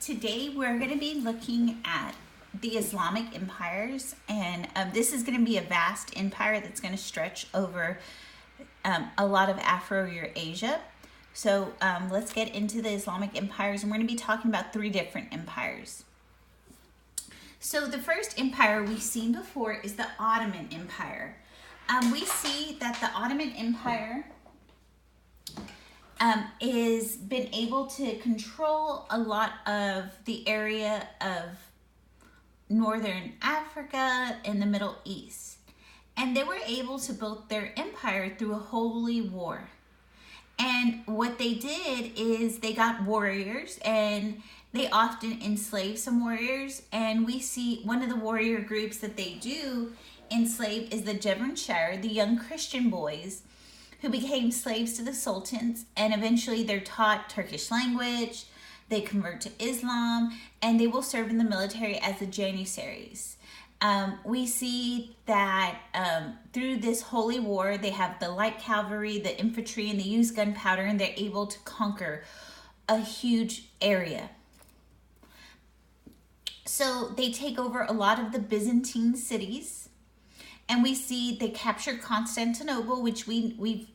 Today we're going to be looking at the Islamic empires, and this is going to be a vast empire that's going to stretch over a lot of Afro-Eurasia. So let's get into the Islamic empires, and we're going to be talking about three different empires. So the first empire we've seen before is the Ottoman Empire. We see that the Ottoman Empire is been able to control a lot of the area of Northern Africa and the Middle East. And they were able to build their empire through a holy war. And what they did is they got warriors, and they often enslaved some warriors. And we see one of the warrior groups that they do enslave is the Javanshire, the young Christian boys who became slaves to the sultans, and eventually they're taught Turkish language, they convert to Islam, and they will serve in the military as the Janissaries. We see that through this holy war, they have the light cavalry, the infantry, and they use gunpowder, and they're able to conquer a huge area. So they take over a lot of the Byzantine cities, and we see they capture Constantinople, which we've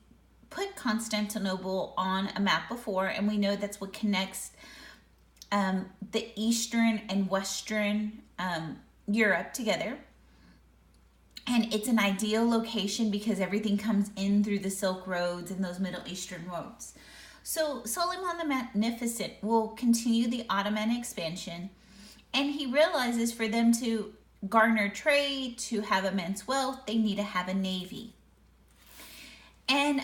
put Constantinople on a map before, and we know that's what connects the Eastern and Western Europe together. And it's an ideal location because everything comes in through the Silk Roads and those Middle Eastern roads. So Suleiman the Magnificent will continue the Ottoman expansion, and he realizes for them to garner trade, to have immense wealth, they need to have a navy. And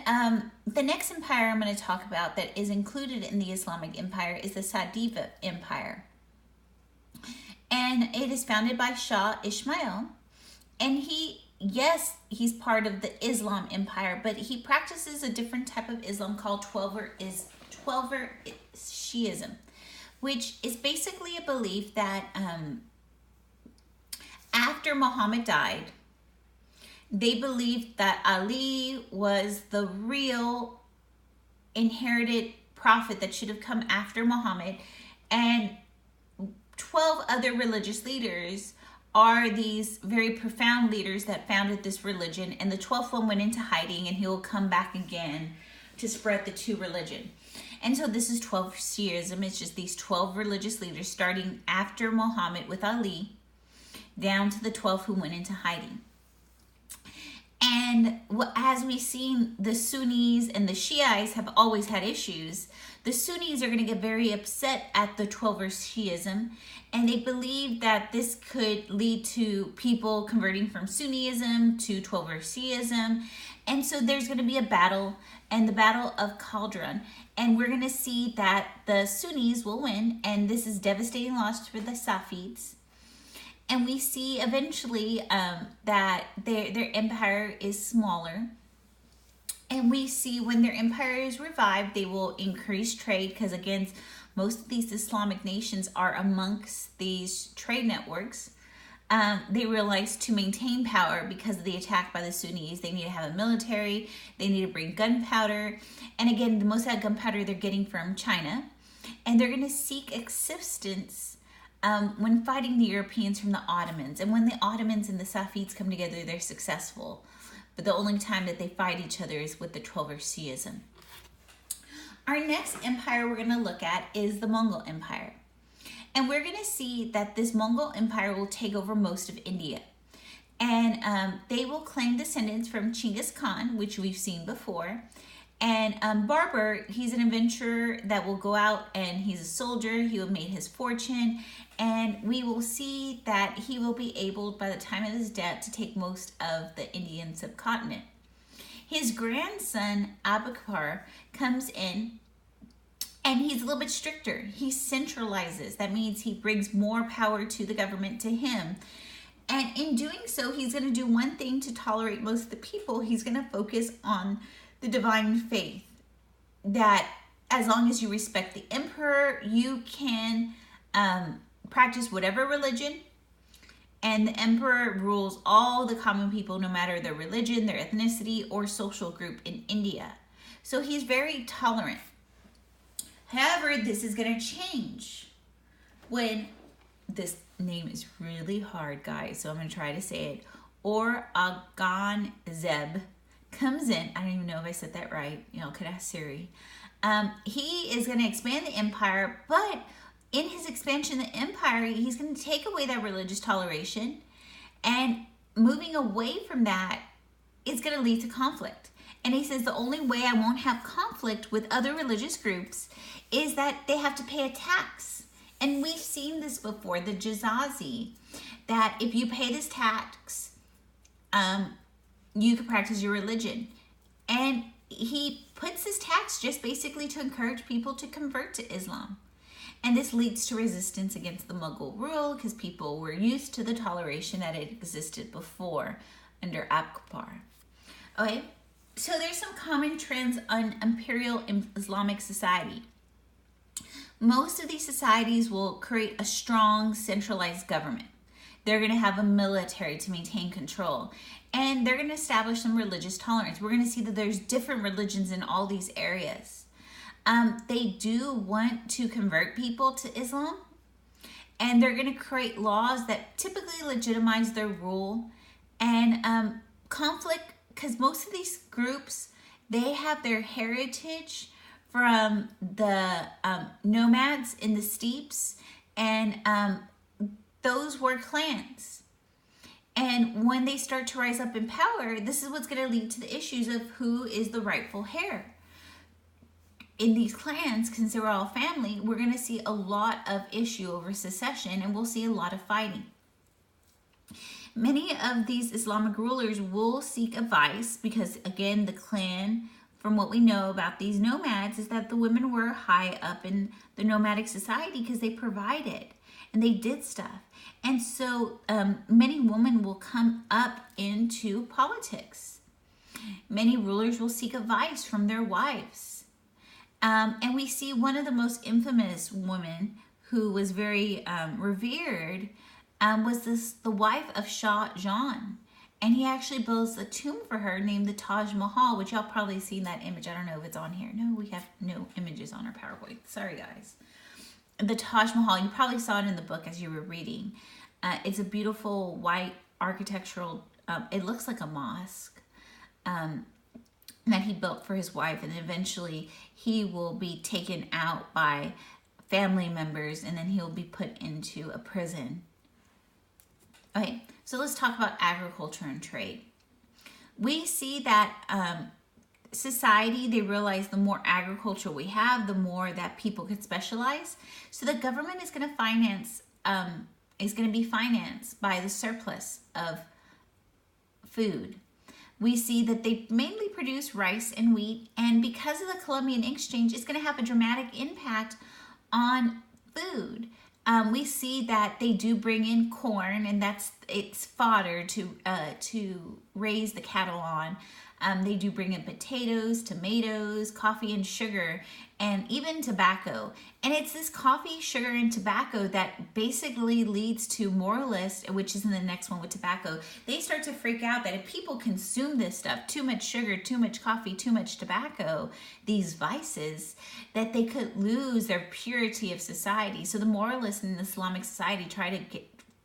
the next empire I'm going to talk about that is included in the Islamic Empire is the Safavid Empire. And it is founded by Shah Ismail. And he's part of the Islam Empire, but he practices a different type of Islam called Twelver Shiism, which is basically a belief that after Muhammad died, they believed that Ali was the real inherited prophet that should have come after Muhammad, and 12 other religious leaders are these very profound leaders that founded this religion, and the 12th one went into hiding, and he will come back again to spread the two religion. And so this is 12 Shiism. It's just these 12 religious leaders starting after Muhammad with Ali down to the 12 who went into hiding. And as we've seen, the Sunnis and the Shiites have always had issues. The Sunnis are going to get very upset at the 12er Shiism, and they believe that this could lead to people converting from Sunnism to 12er Shiism. And so there's going to be a battle, and the Battle of Caldron. And we're going to see that the Sunnis will win, and this is devastating loss for the Safavids. And we see eventually that their empire is smaller. And we see when their empire is revived, they will increase trade because, again, most of these Islamic nations are amongst these trade networks. They realize to maintain power because of the attack by the Sunnis, they need to have a military, they need to bring gunpowder. And again, the most of that gunpowder they're getting from China. And they're going to seek assistance when fighting the Europeans from the Ottomans. And when the Ottomans and the Safavids come together, they're successful. But the only time that they fight each other is with the 12er Shiism. Our next empire we're going to look at is the Mongol Empire. And we're going to see that this Mongol Empire will take over most of India. And they will claim descendants from Genghis Khan, which we've seen before. And Babur, he's an adventurer that will go out, and he's a soldier. He will make his fortune, and we will see that he will be able, by the time of his death, to take most of the Indian subcontinent. His grandson, Abubakar, comes in, and he's a little bit stricter. He centralizes. That means he brings more power to the government to him. And in doing so, he's going to do one thing to tolerate most of the people. He's going to focus on the divine faith, that as long as you respect the emperor, you can practice whatever religion, and the emperor rules all the common people, no matter their religion, their ethnicity, or social group in India. So he's very tolerant. However, this is going to change when this name is really hard, guys, so I'm going to try to say it. Aurangzeb comes in. I don't even know if I said that right. You know, could ask Siri. He is going to expand the empire, but in his expansion of the empire, he's going to take away that religious toleration, and moving away from that is going to lead to conflict. And he says the only way I won't have conflict with other religious groups is that they have to pay a tax. And we've seen this before, the Jazazi, that if you pay this tax, you can practice your religion. And he puts this tax just basically to encourage people to convert to Islam. And this leads to resistance against the Mughal rule because people were used to the toleration that had existed before under Akbar. Okay, so there's some common trends on imperial Islamic society. Most of these societies will create a strong centralized government. They're going to have a military to maintain control. And they're going to establish some religious tolerance. We're going to see that there's different religions in all these areas. They do want to convert people to Islam. And they're going to create laws that typically legitimize their rule. And conflict, because most of these groups, they have their heritage from the nomads in the steppes, and those were clans. And when they start to rise up in power, this is what's going to lead to the issues of who is the rightful heir. In these clans, since they were all family, we're going to see a lot of issue over succession, and we'll see a lot of fighting. Many of these Islamic rulers will seek advice because, again, the clan, from what we know about these nomads, is that the women were high up in the nomadic society because they provided and they did stuff. And so many women will come up into politics. Many rulers will seek advice from their wives. And we see one of the most infamous women who was very revered was the wife of Shah Jahan. And he actually builds a tomb for her named the Taj Mahal, which y'all probably seen that image. I don't know if it's on here. No, we have no images on our PowerPoint. Sorry, guys. The Taj Mahal, you probably saw it in the book as you were reading. It's a beautiful white architectural, it looks like a mosque that he built for his wife. And eventually he will be taken out by family members and then he'll be put into a prison. Okay, so let's talk about agriculture and trade. We see that society, they realize the more agriculture we have, the more that people could specialize. So the government is going to finance, be financed by the surplus of food. We see that they mainly produce rice and wheat, and because of the Columbian Exchange, it's going to have a dramatic impact on food. We see that they do bring in corn, and it's fodder to raise the cattle on. They do bring in potatoes, tomatoes, coffee, and sugar, and even tobacco. And it's this coffee, sugar, and tobacco that basically leads to moralists, which is in the next one with tobacco. They start to freak out that if people consume this stuff, too much sugar, too much coffee, too much tobacco, these vices, that they could lose their purity of society. So the moralists in Islamic society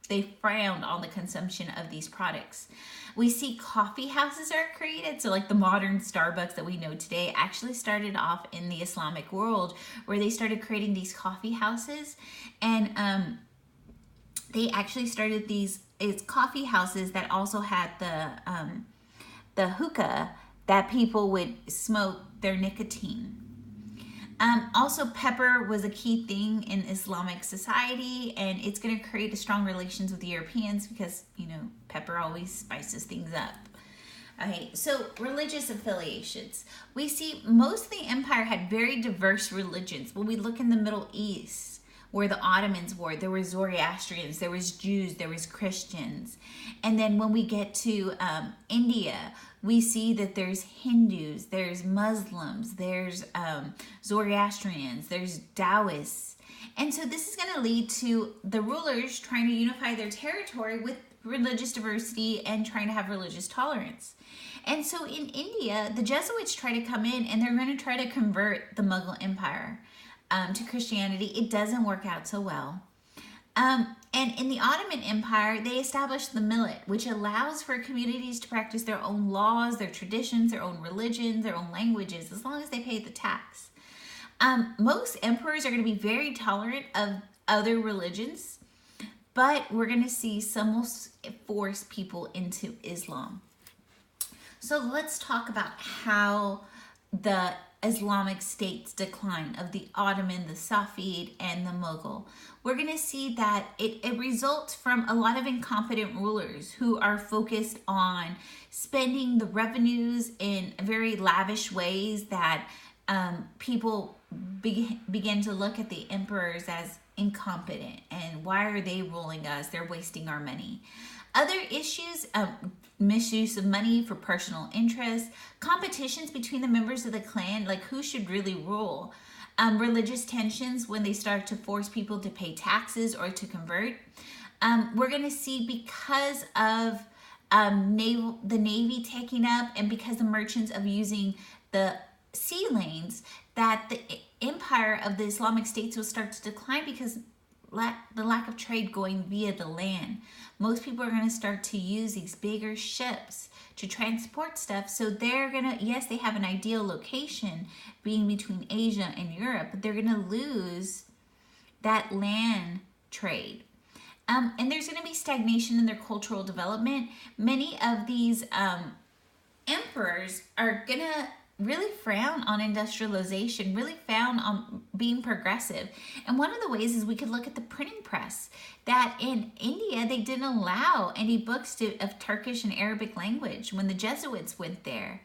they frowned on the consumption of these products. We see coffee houses are created. So like the modern Starbucks that we know today actually started off in the Islamic world, where they started creating these coffee houses. And they actually started it's coffee houses that also had the hookah that people would smoke their nicotine. Also, pepper was a key thing in Islamic society, and it's going to create a strong relations with the Europeans because, pepper always spices things up. Okay, so religious affiliations. We see most of the empire had very diverse religions. When we look in the Middle East, where the Ottomans were, there were Zoroastrians, there was Jews, there was Christians. And then when we get to India, we see that there's Hindus, there's Muslims, there's Zoroastrians, there's Taoists. And so this is going to lead to the rulers trying to unify their territory with religious diversity and trying to have religious tolerance. And so in India, the Jesuits try to come in and they're going to try to convert the Mughal Empire to Christianity. It doesn't work out so well. And in the Ottoman Empire, they established the millet, which allows for communities to practice their own laws, their traditions, their own religions, their own languages, as long as they pay the tax. Most emperors are going to be very tolerant of other religions, but we're going to see some will force people into Islam. So let's talk about how the Islamic states decline of the Ottoman, the Safavid, and the Mughal. We're going to see that it results from a lot of incompetent rulers who are focused on spending the revenues in very lavish ways that people begin to look at the emperors as incompetent. And why are they ruling us? They're wasting our money. Other issues, misuse of money for personal interests, competitions between the members of the clan, like who should really rule, religious tensions when they start to force people to pay taxes or to convert. We're going to see because of the Navy taking up and because the merchants of using the sea lanes, that the empire of the Islamic states will start to decline because the lack of trade going via the land. Most people are going to start to use these bigger ships to transport stuff. So they're going to, yes, they have an ideal location being between Asia and Europe, but they're going to lose that land trade. And there's going to be stagnation in their cultural development. Many of these emperors are going to really frown on industrialization, really frown on being progressive. And one of the ways is we could look at the printing press, that in India, they didn't allow any books of Turkish and Arabic language when the Jesuits went there.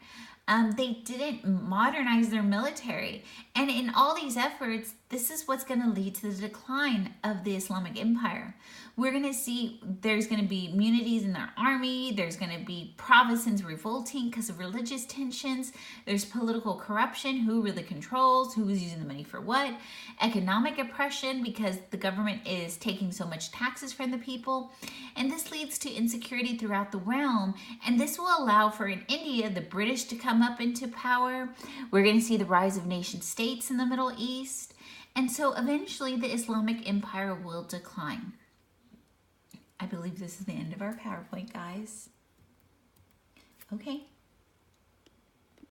They didn't modernize their military. And in all these efforts, this is what's going to lead to the decline of the Islamic Empire. We're going to see there's going to be immunities in their army. There's going to be provinces revolting because of religious tensions. There's political corruption, who really controls, who is using the money for what. Economic oppression because the government is taking so much taxes from the people. And this leads to insecurity throughout the realm. And this will allow for in India, the British to come up into power. We're going to see the rise of nation states in the Middle East. And so eventually the Islamic Empire will decline. I believe this is the end of our PowerPoint, guys. Okay.